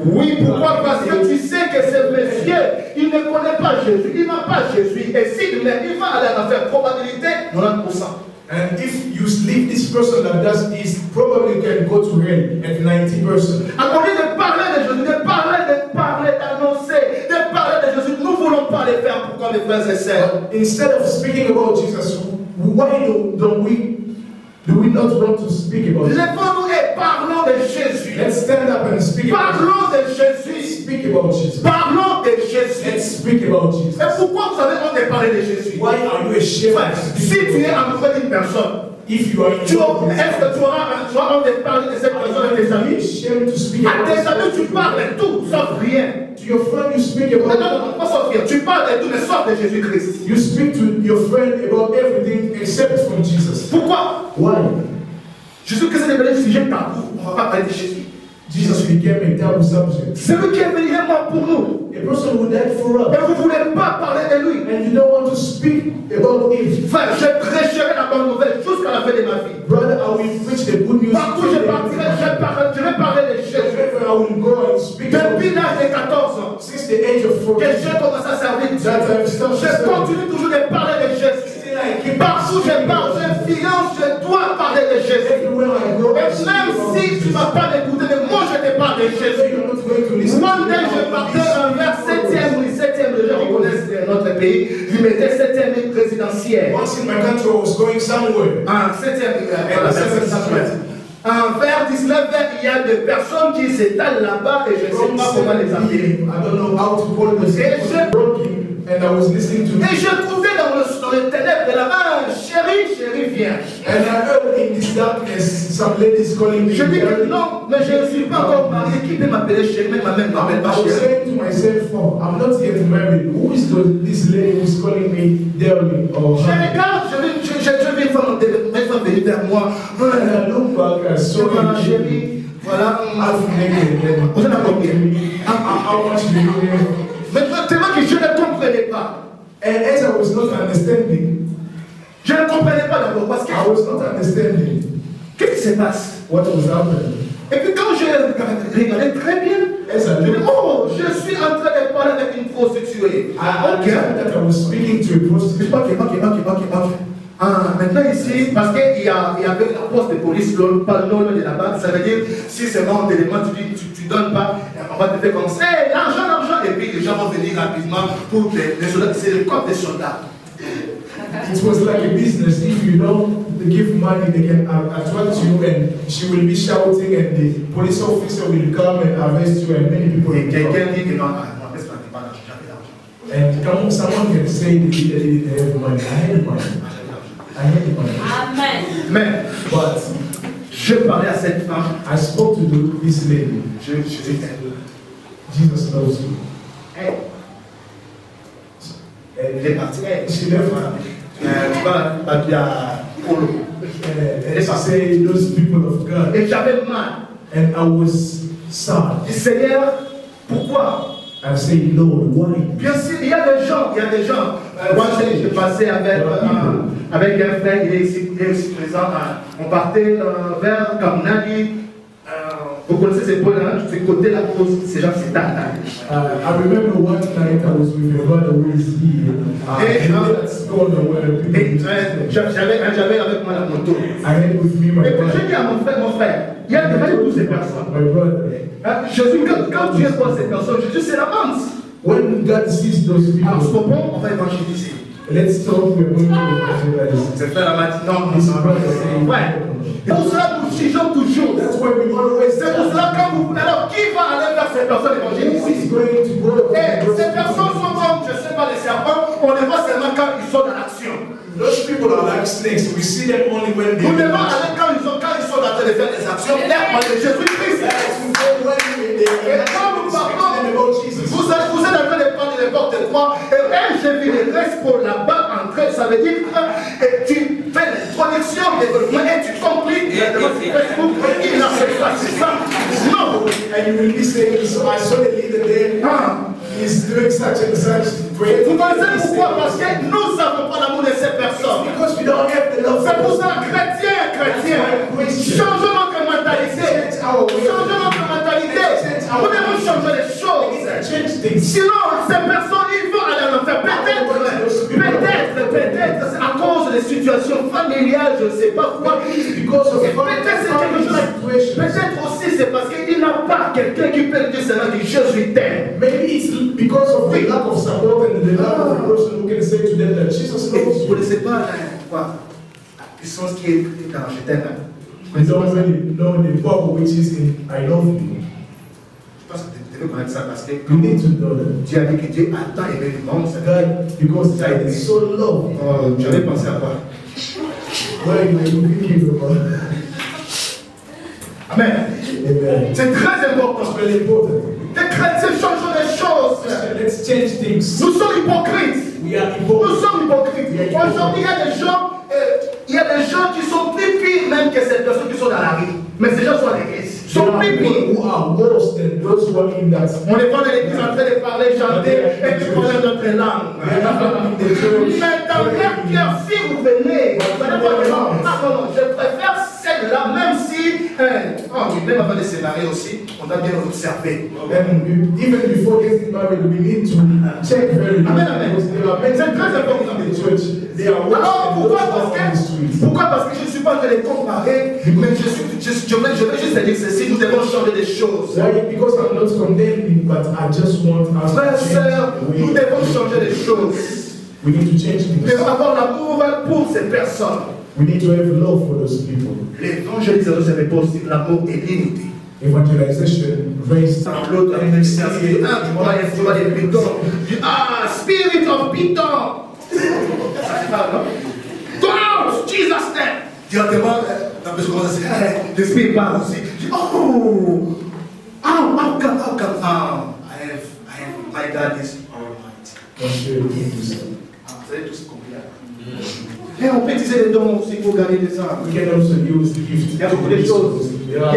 Speaker 2: Oui, pourquoi? Parce que tu sais que ce monsieur, il ne connaît pas Jésus, il n'a pas Jésus. Et s'il meurt, il va aller en faire probabilité 90%.
Speaker 1: And if you leave this person that does this, probably can go to hell at 90%.
Speaker 2: À lieu de parler de Jésus, d'annoncer, de parler de Jésus, nous ne voulons pas le faire. Pourquoi, mes frères et sœurs?
Speaker 1: Instead of speaking about Jesus, why do we not want to speak about Jesus?
Speaker 2: Lèvons-nous et parlons de Jésus.
Speaker 1: Let's stand up and speak about
Speaker 2: Parlons de
Speaker 1: Jesus.
Speaker 2: Jésus.
Speaker 1: Speak about Jesus.
Speaker 2: Parlons de
Speaker 1: Let's
Speaker 2: Jésus.
Speaker 1: speak about Jesus.
Speaker 2: Et pourquoi vous avez honte de parler de Jésus?
Speaker 1: Why are you ashamed?
Speaker 2: Si tu es amoureux d'une personne,
Speaker 1: If you are in
Speaker 2: est-ce que tu auras honte de parler de cette personne à tes amis?
Speaker 1: ashamed to speak
Speaker 2: À tes
Speaker 1: about
Speaker 2: amis, tu parles de tout, sauf rien.
Speaker 1: to your friend, you speak
Speaker 2: Non,
Speaker 1: about
Speaker 2: non, non, pas sauf rien. Tu parles de tout, mais sauf de Jésus-Christ.
Speaker 1: you speak to your friend about everything except from Jesus.
Speaker 2: Pourquoi?
Speaker 1: Why?
Speaker 2: Jésus-Christ est devenu sujet tabou. On ne va pas parler de Jésus.
Speaker 1: Jesus became a taboo subject.
Speaker 2: C'est lui qui est venu mort pour nous.
Speaker 1: A person who died for
Speaker 2: Et
Speaker 1: us.
Speaker 2: vous ne voulez pas parler de lui.
Speaker 1: And you don't want to speak about him.
Speaker 2: Frère, je prêcherai la bonne nouvelle jusqu'à la fin de ma vie.
Speaker 1: Brother, I will preach the good news.
Speaker 2: Partout où je partirai, je vais parler de Jésus.
Speaker 1: Wherever I will go and speak about
Speaker 2: Depuis
Speaker 1: him.
Speaker 2: l'âge de 14 ans,
Speaker 1: Since the age of 4,
Speaker 2: que j'ai commencé à servir Dieu,
Speaker 1: that I've started
Speaker 2: je continue toujours de parler de Jésus. Partout où je parle, j'influence, je dois parler de Jésus.
Speaker 1: everywhere I go.
Speaker 2: Et même si tu ne vas pas m'écouter, mais moi je te parle de Jésus.
Speaker 1: You're not going to listen
Speaker 2: One
Speaker 1: to
Speaker 2: day,
Speaker 1: me.
Speaker 2: je partais vers 7e, oui, 7e, les gens qui connaissent notre pays, je mettais 7e présidentielle.
Speaker 1: Once in my country, I was going somewhere.
Speaker 2: En 7e, vers 19h, il y a des personnes qui s'étalent là-bas et je ne sais pas comment les appeler.
Speaker 1: I don't know how to call the broken, and I was listening to
Speaker 2: Et j'écoutais dans les ténèbres là-bas, chérie, viens.
Speaker 1: and I heard in this darkness some ladies calling me.
Speaker 2: Je dis que non, mais je ne suis pas encore marié. Qui peut m'appeler chérie? Même ma mère ne m'appelle pas
Speaker 1: I was
Speaker 2: chérie.
Speaker 1: saying to myself, oh, I'm not yet married. Who is this lady who's calling me darling or
Speaker 2: Je
Speaker 1: honey?
Speaker 2: regarde, je vais une femme venir vers moi.
Speaker 1: And I look back, I saw
Speaker 2: Voilà,
Speaker 1: him.
Speaker 2: chérie. Voilà.
Speaker 1: Half naked.
Speaker 2: Vous en avez combien?
Speaker 1: How much do you have?
Speaker 2: Mais tellement que je ne comprenais pas.
Speaker 1: And as I was not understanding,
Speaker 2: Je ne comprenais pas d'abord parce que
Speaker 1: I was not understanding
Speaker 2: qu'est-ce qui se passe?
Speaker 1: what was happening.
Speaker 2: Et puis quand je regardais très bien,
Speaker 1: As I
Speaker 2: je dis,
Speaker 1: looked,
Speaker 2: oh, je suis en train de parler avec une prostituée.
Speaker 1: I understood that I was speaking to a prostitute.
Speaker 2: Ok. Ah, maintenant ici, parce qu'il y avait la poste de police pas loin de là-bas, ça veut dire si c'est bon d'élément, tu donnes pas, on va te faire comme ça, hey, l'argent, et puis les gens vont venir rapidement pour les soldats, c'est le corps des soldats.
Speaker 1: it was like a business. If you don't give money, they can attract you, and she will be shouting, and the police officer will come and arrest you, and many people will come. And someone can say they didn't have money. I had money. I had money.
Speaker 3: Amen.
Speaker 2: But je parlais à cette femme.
Speaker 1: I spoke to this lady. Jesus loves you.
Speaker 2: Elle est partie.
Speaker 1: She left. And she said, those people of God.
Speaker 2: Et j'avais mal.
Speaker 1: And I was sad.
Speaker 2: Je dis, Seigneur, pourquoi?
Speaker 1: I said, Lord, why?
Speaker 2: Bien sûr, il y a des gens. Moi, je passais avec un frère, il est ici présent. On partait vers Kamnali. Vous connaissez ces points-là, c'est côté la cause, ces gens, c'est tata.
Speaker 1: I remember one night I was with my brother who is here.
Speaker 2: J'avais avec moi la moto.
Speaker 1: I had with me my brother.
Speaker 2: Je dis à mon frère, il y a toutes ces personnes.
Speaker 1: My brother.
Speaker 2: Jésus, quand Dieu voit ces personnes, Jésus, c'est la vente.
Speaker 1: When God sees those people,
Speaker 2: en ce moment, on va évangéliser.
Speaker 1: Let's talk, we're going to evangelize.
Speaker 2: C'est fait la matinée,
Speaker 1: His brother saying,
Speaker 2: ouais. C'est pour cela que nous jugeons toujours.
Speaker 1: That's why we always.
Speaker 2: C'est pour cela que vous. Alors, qui va aller vers ces personnes évangéliser? Et ces personnes sont comme, je ne sais pas, les serpents. On les voit seulement quand ils sont dans l'action.
Speaker 1: Those people are like snakes. We see them only when they.
Speaker 2: Nous devons aller quand ils sont en train de faire des actions. L'air de Jésus-Christ. Et quand nous parlons, vous êtes en train de prendre n'importe quoi. Et j'ai vu les restes pour là-bas entrer. Ça veut dire que tu fais l'introduction, développement, et tu compliques. Facebook, il a fait ça. Non.
Speaker 1: And you will be saying, so I saw the leader there. He's doing such and such great.
Speaker 2: Vous connaissez pourquoi? Parce que nous n'avons pas l'amour de ces personnes.
Speaker 1: Because we don't have the love.
Speaker 2: C'est pour ça, chrétien, changeons notre mentalité. Changeons notre mentalité. Nous devons changer les choses. Sinon, ces personnes, ils vont aller en enfer. Peut-être, c'est à cause des situations familiales, je ne sais pas quoi. Peut-être aussi, c'est parce qu'il n'a pas quelqu'un qui peut dire seulement que Jésus t'aime.
Speaker 1: Maybe it's because of the lack of support and the lack of the person who can say to them that Jesus loves you.
Speaker 2: Vous ne connaissez pas quoi? La puissance qui est dans Je t'aime.
Speaker 1: You don't really know the power which is in I love you.
Speaker 2: Je pense que tu devais connaître ça parce que
Speaker 1: You need to know that.
Speaker 2: Dieu a dit que Dieu a tant aimé le monde.
Speaker 1: God, because God is so loved.
Speaker 2: J'avais pensé à quoi?
Speaker 1: Why you thinking about?
Speaker 2: Amen.
Speaker 1: Amen.
Speaker 2: C'est très important.
Speaker 1: It's very important.
Speaker 2: Les chrétiens changent les choses.
Speaker 1: Let's change things.
Speaker 2: Nous sommes hypocrites.
Speaker 1: We are
Speaker 2: Nous
Speaker 1: hypocrites.
Speaker 2: sommes hypocrites. Aujourd'hui, il y a des gens qui sont plus pires même que ces personnes qui sont dans la rue. Mais ces gens sont à l'église. Ils sont plus pires.
Speaker 1: Who are worse than those who are in that.
Speaker 2: On les voit dans l'église en train de parler, chanter et puis parler notre langue. Mais dans leur cœur, si vous venez, vous allez voir que non, je préfère celle-là, même si, même avant de se marier aussi, on doit bien observer.
Speaker 1: And even before getting married, we need to check very well.
Speaker 2: Amen. C'est très important.
Speaker 1: In the church, they are worse
Speaker 2: Alors,
Speaker 1: than those who are on the street.
Speaker 2: pourquoi? Parce que je ne suis pas en train de comparer, mais je vais juste te dire ceci, nous devons changer des choses.
Speaker 1: Why? Because I'm not condemning, but I just want us
Speaker 2: Frères et
Speaker 1: to
Speaker 2: sœurs,
Speaker 1: change the
Speaker 2: nous
Speaker 1: way.
Speaker 2: devons changer des choses.
Speaker 1: We need to change
Speaker 2: Nous
Speaker 1: things.
Speaker 2: devons avoir l'amour pour ces personnes.
Speaker 1: We need to have love for those people.
Speaker 2: L'évangélisation, c'est possible, l'amour et l'unité.
Speaker 1: Evangelization raised
Speaker 2: L'autre, tu vois les pitons. Spirit of Python. Go out, Jesus name. Directement, la personne commence à dire, l'esprit parle aussi. How come, my God is almighty. Vous avez tous compris. Et on peut utiliser les dons aussi pour gagner des âmes.
Speaker 1: We can also use the gift.
Speaker 2: Il y a beaucoup de choses.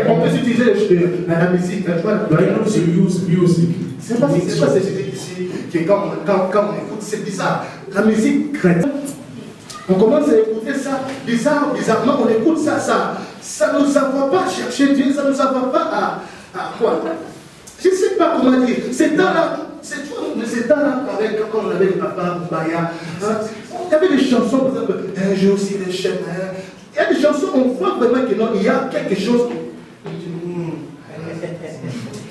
Speaker 2: On peut utiliser la musique.
Speaker 1: We can also use music.
Speaker 2: C'est pas cette musique ici que quand on écoute, c'est bizarre. La musique chrétienne, on commence à écouter ça bizarrement, on écoute ça ne nous envoie pas chercher Dieu, ça ne nous envoie pas à quoi? Je ne sais pas comment dire. C'est dans la. C'est dans la. Quand on avait le papa Baya, il y avait des chansons, par exemple, un jour aussi les chemins. Il y a des chansons, on voit vraiment que non, il y a quelque chose.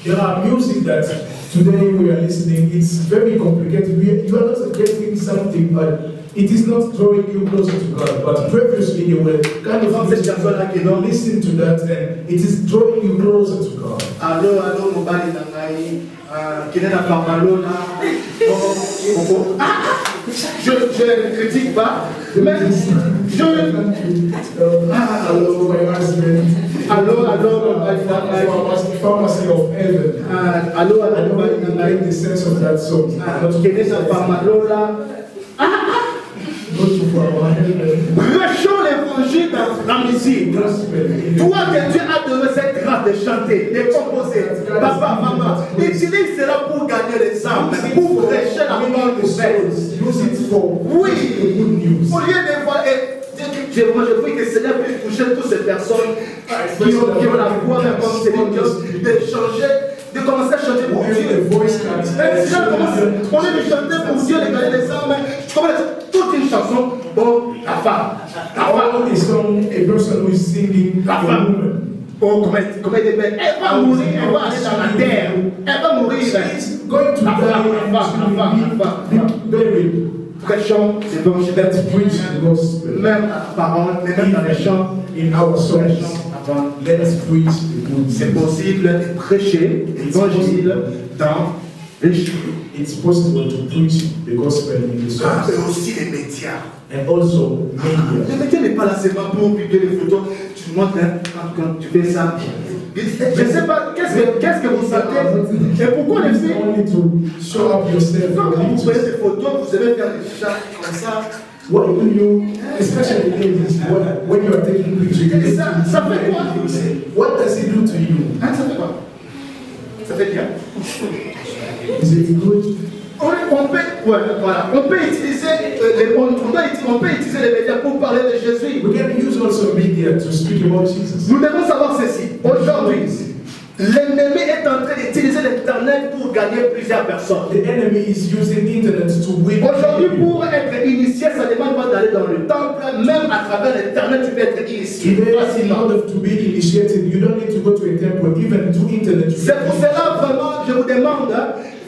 Speaker 1: There are music that today we are listening. It's very complicated. You are not getting something, but it is not drawing you closer to God, but previously you were kind of listen to that, and it is drawing you closer to God.
Speaker 2: Allô, mobali nangai, qui n'est pas malona. Je ne critique pas, mais je.
Speaker 1: Hello, my husband.
Speaker 2: Allô,
Speaker 1: Pharmacy of heaven.
Speaker 2: Allô,
Speaker 1: I don't like the sense of that song.
Speaker 2: qui n'est pas malona.
Speaker 1: Go to our heaven.
Speaker 2: Prêchons l'évangile dans la musique. Toi que Dieu a donné cette grâce de chanter, de composer, papa, maman, utilise cela pour gagner les âmes, pour prêcher la parole de Dieu.
Speaker 1: Use it for
Speaker 2: Oui,
Speaker 1: the good news.
Speaker 2: au lieu de voir, je prie que le Seigneur puisse toucher toutes ces personnes qui ont la voix, comme Céline Dion, de changer, de commencer à chanter pour Dieu. On est de chanter pour Dieu, de gagner les âmes, tu commences toute une chanson pour la femme.
Speaker 1: All the song, a person who is singing,
Speaker 2: La
Speaker 1: a
Speaker 2: femme.
Speaker 1: woman.
Speaker 2: Oh, comment elle va mourir, elle va aller dans la terre, elle va mourir.
Speaker 1: She's going to
Speaker 2: La femme,
Speaker 1: die and be buried.
Speaker 2: Prêchons l'évangile,
Speaker 1: Let's preach the gospel.
Speaker 2: même parole, même dans les chants,
Speaker 1: In our songs, let's preach the good
Speaker 2: c'est
Speaker 1: news.
Speaker 2: possible de prêcher l'évangile dans les chants.
Speaker 1: It's possible to preach the gospel in the songs.
Speaker 2: Mais aussi les médias.
Speaker 1: And also media.
Speaker 2: Le média n'est pas là seulement pour publier les photos. Tu montres quand tu fais ça. Je ne sais pas, qu'est-ce que vous sentez? Et pourquoi les filles?
Speaker 1: Only to show up yourself.
Speaker 2: Quand vous prenez des photos, vous devez faire des chats comme ça.
Speaker 1: What do you, especially ladies, when you are taking pictures,
Speaker 2: Ça fait quoi?
Speaker 1: what does it do to you?
Speaker 2: Hein, ça fait quoi? Ça fait bien.
Speaker 1: Is it good?
Speaker 2: On peut utiliser les médias pour parler de Jésus.
Speaker 1: We can use also media to speak about Jesus.
Speaker 2: Nous devons savoir ceci. Aujourd'hui, l'ennemi est en train d'utiliser l'Internet pour gagner plusieurs personnes.
Speaker 1: The enemy is using internet to win.
Speaker 2: Aujourd'hui, pour être initié, ça demande pas d'aller dans le temple. Même à travers l'Internet, tu peux être initié
Speaker 1: Today, in
Speaker 2: facilement.
Speaker 1: order to be initiated, you don't need to go to a temple, even to internet.
Speaker 2: C'est pour cela, vraiment, je vous demande,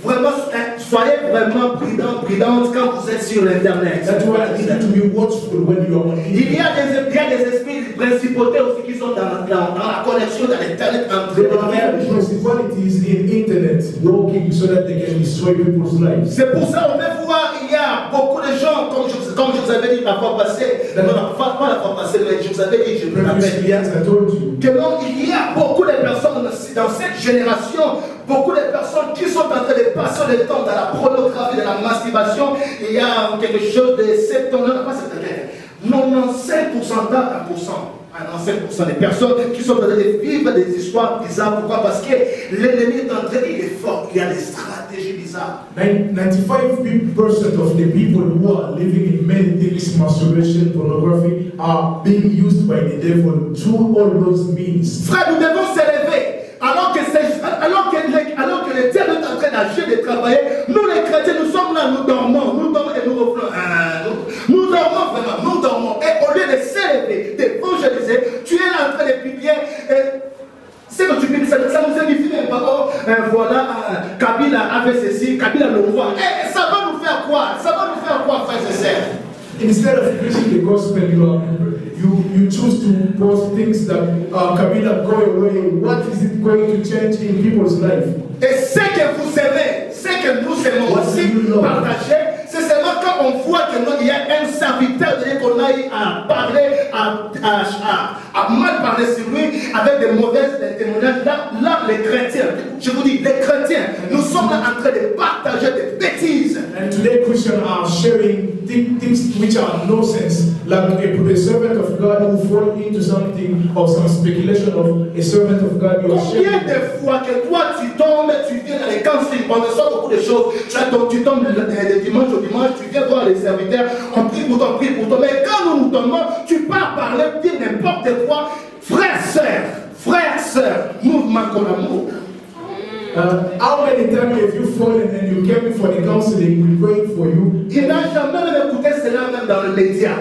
Speaker 2: vraiment, soyez vraiment prudente quand vous êtes sur l'Internet.
Speaker 1: That's why you need to be watchful when you are on
Speaker 2: Il y
Speaker 1: internet.
Speaker 2: a des esprits principautés aussi qui sont dans la connexion de l'Internet entre
Speaker 1: There
Speaker 2: les
Speaker 1: are principalities in internet working so that they can destroy people's lives.
Speaker 2: C'est pour ça qu'on peut voir, il y a beaucoup de gens, comme je vous avais dit la fois passée, pas la fois passée, mais je vous avais dit, je me rappelle bien,
Speaker 1: I told you.
Speaker 2: que non, il y a beaucoup de personnes dans cette génération, beaucoup de personnes qui sont en train de passer le temps dans la pornographie, dans la masturbation. Il y a quelque chose de 70, pas 95% d'à 95% des personnes qui sont en train de vivre des histoires bizarres. Pourquoi? Parce que l'ennemi est en train, il est fort, il y a des stratégies bizarres.
Speaker 1: 95% of the people who are living in many things, masturbation, pornography, are being used by the devil through all those means.
Speaker 2: Frère, nous devons s'élever. Alors que le diable est en train d'agir, de travailler, nous les chrétiens, nous sommes là, nous dormons et nous revenons. Nous dormons vraiment, nous dormons. Et au lieu de s'élever, d'évangéliser, tu es là en train de publier. C'est que tu publies, ça nous édifie même pas. Oh, voilà, Kabila avait ceci, Kabila le roi. Et ça va nous faire quoi? Ça va nous faire quoi, frères et sœurs?
Speaker 1: Instead of preaching the gospel, you choose to post things that Kabila go away. What is it going to change in people's life?
Speaker 2: Et ce que vous aimez, ce que nous aimons aussi partager, c'est seulement quand on voit qu'il y a un serviteur de qu'on aille à parler, à mal parler sur lui, avec des mauvaises témoignages. Là, les chrétiens, je vous dis, les chrétiens, nous sommes là en train de partager des bêtises.
Speaker 1: And today Christians are sharing things which are nonsense, like a servant of God who fall into something or some speculation of a servant of God. You are
Speaker 2: Combien
Speaker 1: sharing.
Speaker 2: de fois que toi tu tombes, tu viens dans les counseling, on reçoit beaucoup de choses, tu tombes de dimanche au dimanche, tu viens voir les serviteurs, on prie pour toi, mais quand nous tombons, tu pars parler, dire n'importe quoi. Frères, sœurs, mouvement comme amour.
Speaker 1: How many times have you fallen and you came for the counseling, we prayed for you?
Speaker 2: Il n'a jamais même écouté cela même dans le média.